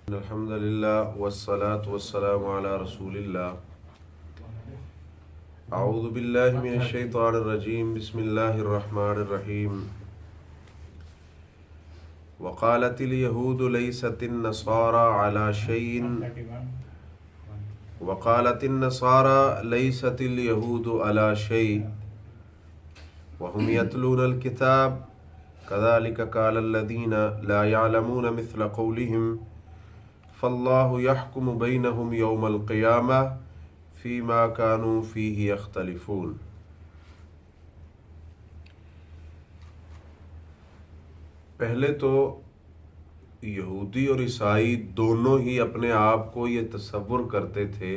الحمد لله والصلاة والسلام على رسول الله. أعوذ بالله من الشيطان الرجيم. بسم الله الرحمن الرحيم. وقالت اليهود ليست النصارى على شيء وقالت النصارى ليست اليهود على شيء وهم يتلون الكتاب كذلك قال الذين لا يعلمون مثل قولهم فالله يحكم بينهم يوم القيامة فيما كانوا فيه يختلفون. پہلے تو یہودی اور عیسائی دونوں ہی اپنے آپ کو یہ تصور کرتے تھے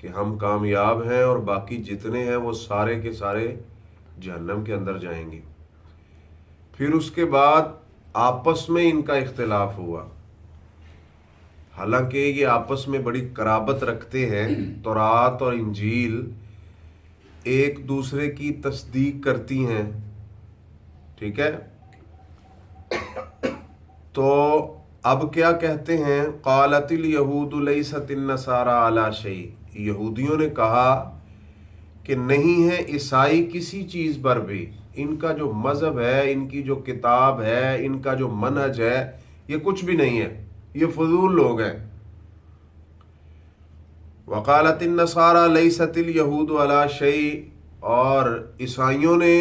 کہ ہم کامیاب ہیں اور باقی جتنے ہیں وہ سارے کے سارے جہنم کے اندر جائیں گے. پھر اس کے بعد آپس میں ان کا اختلاف ہوا. حالانکہ یہ آپس میں بڑی قرابت رکھتے ہیں، تورات اور انجیل ایک دوسرے کی تصدیق کرتی ہیں، ٹھیک ہے. تو اب کیا کہتے ہیں؟ قالت الیہود لیست النصارى علی شیء. یہودیوں نے کہا کہ نہیں ہے عیسائی کسی چیز پر بھی، ان کا جو مذہب ہے، ان کی جو کتاب ہے، ان کا جو منہج ہے، یہ کچھ بھی نہیں ہے، یہ فضول لوگ ہیں. وقالت النصارى لیست الیہود علی شیء. اور عیسائیوں نے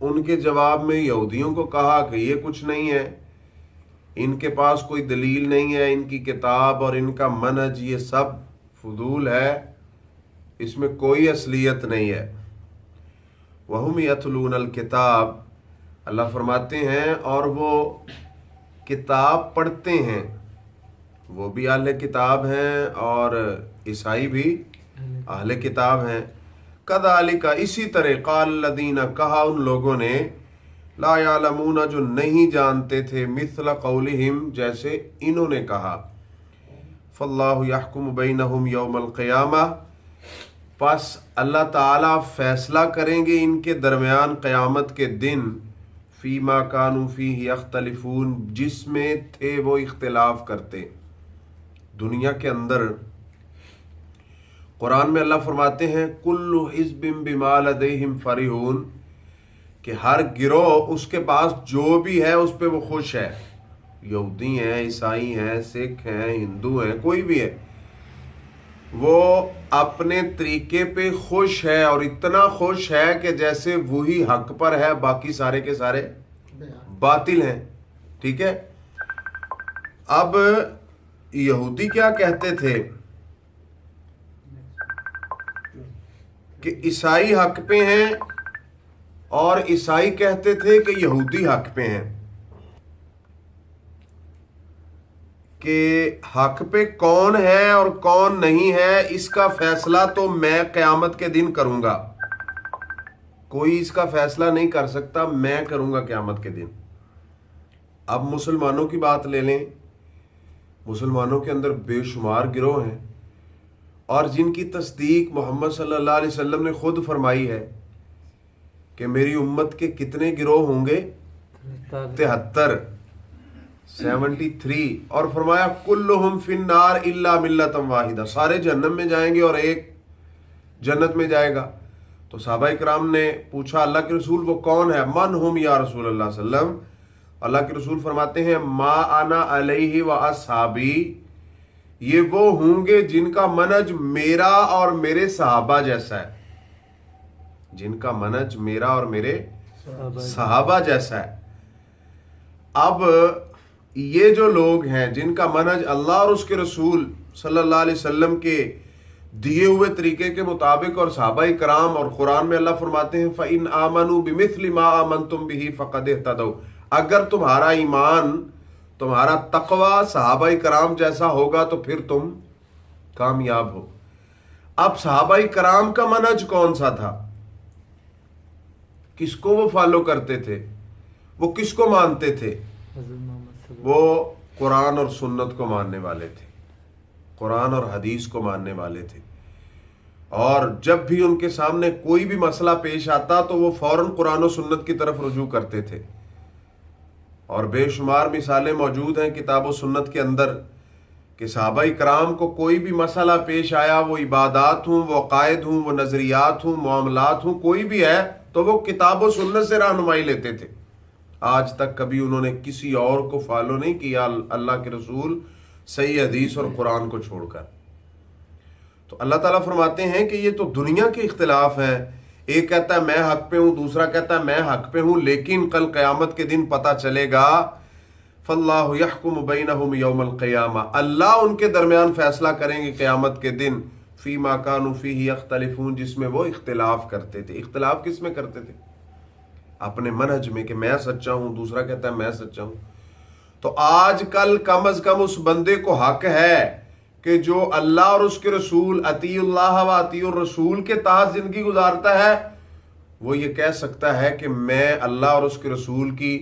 ان کے جواب میں یہودیوں کو کہا کہ یہ کچھ نہیں ہے، ان کے پاس کوئی دلیل نہیں ہے، ان کی کتاب اور ان کا منہج یہ سب فضول ہے، اس میں کوئی اصلیت نہیں ہے. وَهُمْ يَتْلُونَ الْكِتَابَ. اللہ فرماتے ہیں اور وہ کتاب پڑھتے ہیں. وہ بھی اہل کتاب ہیں اور عیسائی بھی اہل کتاب ہیں. كَذَلِكَ. اسی طرح قال الذین. کہا ان لوگوں نے لا یعلمون جو نہیں جانتے تھے مثل قولہم جیسے انہوں نے کہا. فاللہ یحکم بینہم یوم القیامہ. پس اللہ تعالیٰ فیصلہ کریں گے ان کے درمیان قیامت کے دن. فیما کانوا فیہ یختلفون. جس میں تھے وہ اختلاف کرتے. دنیا کے اندر قرآن میں اللہ فرماتے ہیں کل حزب بما لدیہم فرحون، کہ ہر گروہ اس کے پاس جو بھی ہے اس پہ وہ خوش ہے. یہودی ہیں، عیسائی ہیں، سکھ ہیں، ہندو ہیں، کوئی بھی ہے، وہ اپنے طریقے پہ خوش ہے اور اتنا خوش ہے کہ جیسے وہی حق پر ہے، باقی سارے کے سارے باطل ہیں. ٹھیک ہے. اب یہودی کیا کہتے تھے کہ عیسائی حق پہ ہیں، اور عیسائی کہتے تھے کہ یہودی حق پہ ہیں. کہ حق پہ کون ہے اور کون نہیں ہے اس کا فیصلہ تو میں قیامت کے دن کروں گا. کوئی اس کا فیصلہ نہیں کر سکتا، میں کروں گا قیامت کے دن. اب مسلمانوں کی بات لے لیں. مسلمانوں کے اندر بے شمار گروہ ہیں اور جن کی تصدیق محمد صلی اللہ علیہ وسلم نے خود فرمائی ہے کہ میری امت کے کتنے گروہ ہوں گے؟ 73. اور فرمایا کلہم فی النار الا ملۃ واحدہ. سارے جہنم میں جائیں گے اور ایک جنت میں جائے گا. تو صحابہ کرام نے پوچھا اللہ کے رسول وہ کون ہے؟ من ہم یا رسول اللہ صلی اللہ علیہ وسلم. اللہ کے رسول فرماتے ہیں ما انا علیہ و اصحابی. یہ وہ ہوں گے جن کا منہج میرا اور میرے صحابہ جیسا ہے. جن کا منہج میرا اور میرے صحابہ جیسا ہے. اب یہ جو لوگ ہیں جن کا منہج اللہ اور اس کے رسول صلی اللہ علیہ وسلم کے دیے ہوئے طریقے کے مطابق اور صحابہ کرام، اور قرآن میں اللہ فرماتے ہیں فَإِنْ آمَنُوا بِمِثْلِ مَا آمَنْتُمْ بِهِ فَقَدْ اهْتَدَوْا. اگر تمہارا ایمان، تمہارا تقوی صحابہ کرام جیسا ہوگا تو پھر تم کامیاب ہو. اب صحابہ کرام کا منہج کون سا تھا؟ کس کو وہ فالو کرتے تھے؟ وہ کس کو مانتے تھے؟ وہ قرآن اور سنت کو ماننے والے تھے، قرآن اور حدیث کو ماننے والے تھے. اور جب بھی ان کے سامنے کوئی بھی مسئلہ پیش آتا تو وہ فوراً قرآن و سنت کی طرف رجوع کرتے تھے. اور بے شمار مثالیں موجود ہیں کتاب و سنت کے اندر کہ صحابہ کرام کو کوئی بھی مسئلہ پیش آیا، وہ عبادات ہوں، وہ عقائد ہوں، وہ نظریات ہوں، معاملات ہوں، کوئی بھی ہے تو وہ کتاب و سنت سے رہنمائی لیتے تھے۔ آج تک کبھی انہوں نے کسی اور کو فالو نہیں کیا اللہ کے رسول صحیح حدیث اور قرآن کو چھوڑ کر۔ تو اللہ تعالیٰ فرماتے ہیں کہ یہ تو دنیا کے اختلاف ہیں، ایک کہتا ہے میں حق پہ ہوں، دوسرا کہتا ہے میں حق پہ ہوں، لیکن کل قیامت کے دن پتہ چلے گا فاللہ یحکم بینہم یوم القیامہ، اللہ ان کے درمیان فیصلہ کریں گے قیامت کے دن فیما کانوا فیہ یختلفون، جس میں وہ اختلاف کرتے تھے۔ اختلاف کس میں کرتے تھے؟ اپنے منہج میں کہ میں سچا ہوں، دوسرا کہتا ہے میں سچا ہوں۔ تو آج کل کم از کم اس بندے کو حق ہے کہ جو اللہ اور اس کے رسول اطیع اللہ و اطیع الرسول کے تحت زندگی گزارتا ہے، وہ یہ کہہ سکتا ہے کہ میں اللہ اور اس کے رسول کی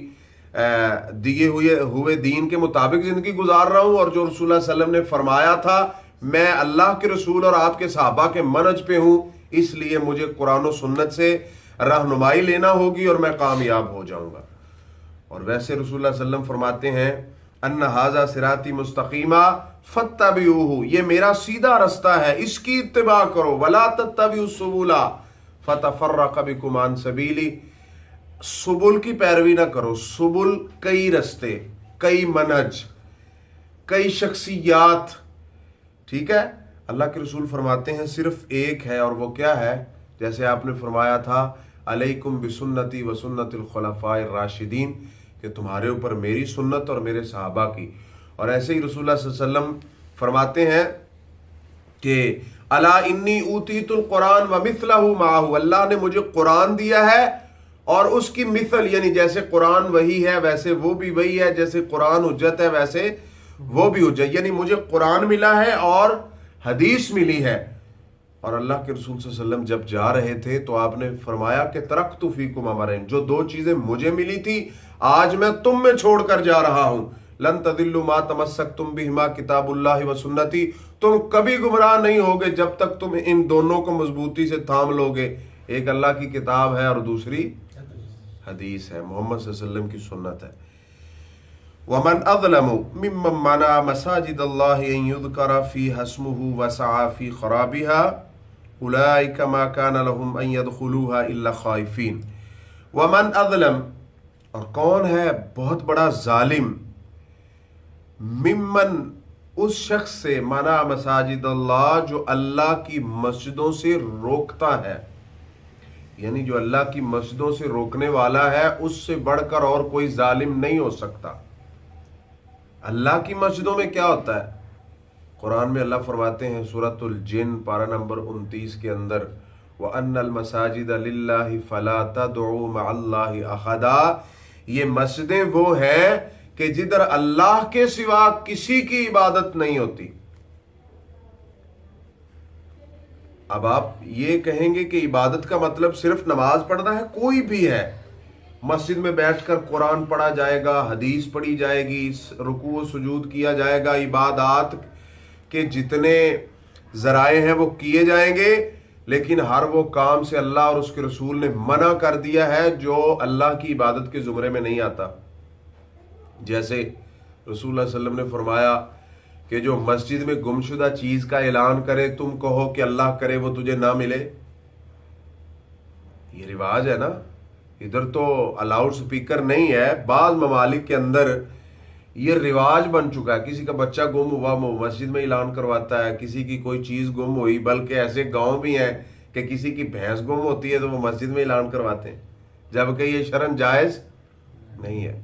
دیے ہوئے دین کے مطابق زندگی گزار رہا ہوں، اور جو رسول اللہ صلی اللہ علیہ وسلم نے فرمایا تھا میں اللہ کے رسول اور آپ کے صحابہ کے منہج پہ ہوں، اس لیے مجھے قرآن و سنت سے رہنمائی لینا ہوگی اور میں کامیاب ہو جاؤں گا۔ اور ویسے رسول اللہ صلی اللہ علیہ وسلم فرماتے ہیں ان ھذا صراطی مستقیما فاتبعوہ، یہ میرا سیدھا رستہ ہے، اس کی اتباع کرو، ولا تتبعوا السبل فتفرق بکم عن سبیلی، سبل کی پیروی نہ کرو۔ سبل کئی رستے، کئی منہج، کئی شخصیات، ٹھیک ہے۔ اللہ کے رسول فرماتے ہیں صرف ایک ہے، اور وہ کیا ہے؟ جیسے آپ نے فرمایا تھا علیکم بسنتی و سنت الخلفاء الراشدین، کہ تمہارے اوپر میری سنت اور میرے صحابہ کی۔ اور ایسے ہی رسول اللہ صلی اللہ علیہ وسلم فرماتے ہیں کہ الا انی اوتیت القرآن ومثلہ معہ، اللہ نے مجھے قرآن دیا ہے اور اس کی مثل، یعنی جیسے قرآن وہی ہے ویسے وہ بھی وہی ہے، جیسے قرآن حجت ہے ویسے وہ بھی حجت، یعنی مجھے قرآن ملا ہے اور حدیث ملی ہے۔ اور اللہ کے رسول صلی اللہ علیہ وسلم جب جا رہے تھے تو آپ نے فرمایا کہ ترکت فیکم امرین، جو دو چیزیں مجھے ملی تھی آج میں تم میں چھوڑ کر جا رہا ہوں، لن تضلوا ما تمسکتم بہما کتاب اللہ و سنتی، تم کبھی گمراہ نہیں ہوگے جب تک تم ان دونوں کو مضبوطی سے تھام لوگے، ایک اللہ کی کتاب ہے اور دوسری حدیث ہے، محمد صلی اللہ علیہ وسلم کی سنت ہے۔ وَمَنْ أَظْلَمُ مِمَّنْ مَنَعَ مَسَاجِدَ اللَّهِ أَنْ يُذْكَرَ فِيهَا اسْمُهُ وَسَعَى فِي خَرَابِهَا أُولَئِكَ مَا كَانَ لَهُمْ أَنْ يَدْخُلُوهَا إِلَّا خَائِفِينَ۔ وَمَنْ أَظْلَمُ، اور کون ہے بہت بڑا ظالم، ممن اس شخص سے، منع مساجد اللہ، جو اللہ کی مسجدوں سے روکتا ہے، یعنی جو اللہ کی مسجدوں سے روکنے والا ہے اس سے بڑھ کر اور کوئی ظالم نہیں ہو سکتا۔ اللہ کی مسجدوں میں کیا ہوتا ہے؟ قرآن میں اللہ فرماتے ہیں سورۃ الجن پارہ نمبر 29 کے اندر وَأَنَّ الْمَسَاجِدَ لِلَّهِ فَلَا تَدْعُوا مَعَ اللَّهِ أَحَدًا، یہ مسجدیں وہ ہیں کہ جدھر اللہ کے سوا کسی کی عبادت نہیں ہوتی۔ اب آپ یہ کہیں گے کہ عبادت کا مطلب صرف نماز پڑھنا ہے، کوئی بھی ہے، مسجد میں بیٹھ کر قرآن پڑھا جائے گا، حدیث پڑھی جائے گی، رکوع و سجود کیا جائے گا، عبادات کے جتنے ذرائع ہیں وہ کیے جائیں گے، لیکن ہر وہ کام سے اللہ اور اس کے رسول نے منع کر دیا ہے جو اللہ کی عبادت کے زمرے میں نہیں آتا۔ جیسے رسول اللہ صلی اللہ علیہ وسلم نے فرمایا کہ جو مسجد میں گمشدہ چیز کا اعلان کرے، تم کہو کہ اللہ کرے وہ تجھے نہ ملے، یہ رواج ہے نا، ادھر تو الاؤڈ سپیکر نہیں ہے، بعض ممالک کے اندر یہ رواج بن چکا ہے، کسی کا بچہ گم ہوا وہ مسجد میں اعلان کرواتا ہے، کسی کی کوئی چیز گم ہوئی، بلکہ ایسے گاؤں بھی ہیں کہ کسی کی بھینس گم ہوتی ہے تو وہ مسجد میں اعلان کرواتے ہیں، جبکہ یہ شرعاً جائز نہیں ہے۔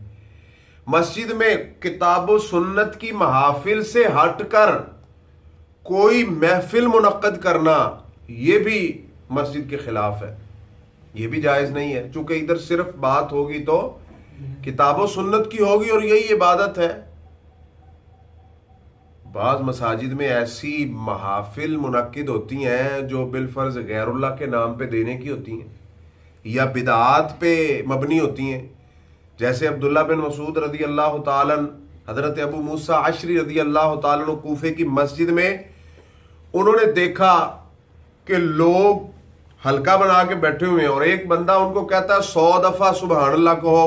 مسجد میں کتاب و سنت کی محافل سے ہٹ کر کوئی محفل منعقد کرنا یہ بھی مسجد کے خلاف ہے، یہ بھی جائز نہیں ہے، چونکہ ادھر صرف بات ہوگی تو کتاب و سنت کی ہوگی اور یہی عبادت ہے۔ بعض مساجد میں ایسی محافل منعقد ہوتی ہیں جو بالفرض غیر اللہ کے نام پہ دینے کی ہوتی ہیں یا بدعات پہ مبنی ہوتی ہیں، جیسے عبداللہ بن مسعود رضی اللہ تعالیٰ، حضرت ابو موسیٰ عشری رضی اللہ تعالیٰ کوفے کی مسجد میں انہوں نے دیکھا کہ لوگ حلقہ بنا کے بیٹھے ہوئے ہیں اور ایک بندہ ان کو کہتا ہے 100 دفعہ سبحان اللہ کہو،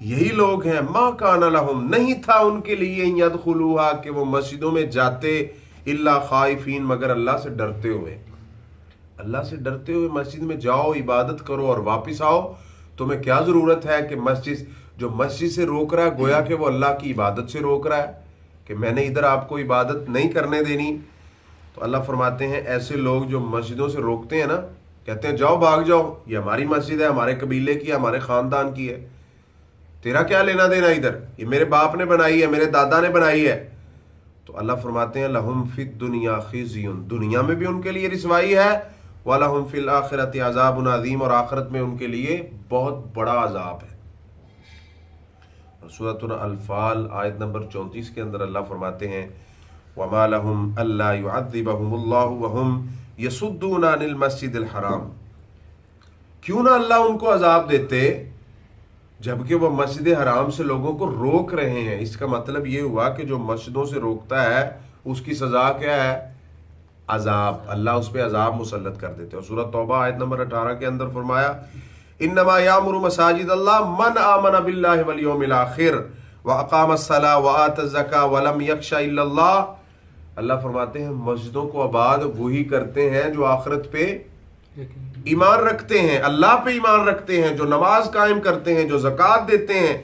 یہی لوگ ہیں ما کان لہم، نہیں تھا ان کے لیے یدخلوہا کہ وہ مسجدوں میں جاتے الا خائفین مگر اللہ سے ڈرتے ہوئے، اللہ سے ڈرتے ہوئے مسجد میں جاؤ، عبادت کرو اور واپس آؤ۔ تمہیں کیا ضرورت ہے کہ جو مسجد سے روک رہا ہے گویا کہ وہ اللہ کی عبادت سے روک رہا ہے کہ میں نے ادھر آپ کو عبادت نہیں کرنے دینی۔ تو اللہ فرماتے ہیں ایسے لوگ جو مسجدوں سے روکتے ہیں نا، کہتے ہیں جاؤ بھاگ جاؤ، یہ ہماری مسجد ہے، ہمارے قبیلے کی ہے، ہمارے خاندان کی ہے، تیرا کیا لینا دینا ادھر، یہ میرے باپ نے بنائی ہے، میرے دادا نے بنائی ہے۔ تو اللہ فرماتے ہیں لہم فی الدنیا خزی، دنیا میں بھی ان کے لیے رسوائی ہے، وَلَهُمْ فِي الْآخِرَةِ عَذَابٌ عَظِيمٌ، اور آخرت میں ان کے لیے بہت بڑا عذاب ہے۔ سورۃ الانفال آیت نمبر 34 کے اندر اللہ فرماتے ہیں وَمَا لَهُمْ أَلَّا يُعَذِّبَهُمُ اللَّهُ وَهُمْ يَصُدُّونَ عَنِ الْمَسْجِدِ الْحَرَامِ، کیوں نہ اللہ ان کو عذاب دیتے جبکہ وہ مسجد حرام سے لوگوں کو روک رہے ہیں۔ اس کا مطلب یہ ہوا کہ جو مسجدوں سے روکتا ہے اس کی سزا کیا ہے؟ عذاب، اللہ اس پہ عذاب مسلط کر دیتے۔ اور سورۃ توبہ آیت نمبر 18 کے اندر فرمایا انما یامر مساجد اللہ من آمن باللہ والیوم الآخر واقام الصلاۃ وآت الزکاۃ ولم یخش الا اللہ، اللہ فرماتے ہیں مسجدوں کو آباد وہی کرتے ہیں جو آخرت پہ ایمان رکھتے ہیں، اللہ پہ ایمان رکھتے ہیں، جو نماز قائم کرتے ہیں، جو زکوٰۃ دیتے ہیں۔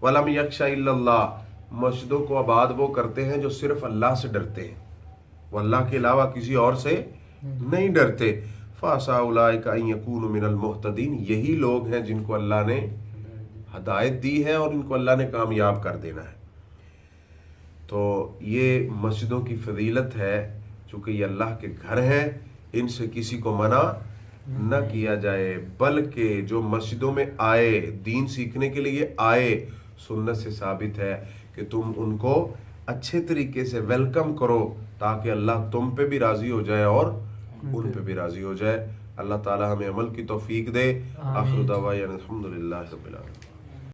ولم یخش الا اللہ، مسجدوں کو آباد وہ کرتے ہیں جو صرف اللہ سے ڈرتے ہیں، وہ اللہ کے علاوہ کسی اور سے نہیں ڈرتے۔ فَعَسَىٰ أُولَٰئِكَ أَن يَكُونُوا مِنَ الْمُهْتَدِينَ، یہی لوگ ہیں جن کو اللہ نے ہدایت دی ہے اور ان کو اللہ نے کامیاب کر دینا ہے۔ تو یہ مسجدوں کی فضیلت ہے، چونکہ یہ اللہ کے گھر ہیں، ان سے کسی کو منع نہ کیا جائے، بلکہ جو مسجدوں میں آئے، دین سیکھنے کے لیے آئے، سنت سے ثابت ہے کہ تم ان کو اچھے طریقے سے ویلکم کرو تاکہ اللہ تم پہ بھی راضی ہو جائے اور ان پہ بھی راضی ہو جائے۔ اللہ تعالی ہمیں عمل کی توفیق دے۔ آخر دعوانا الحمدللہ رب العالمین۔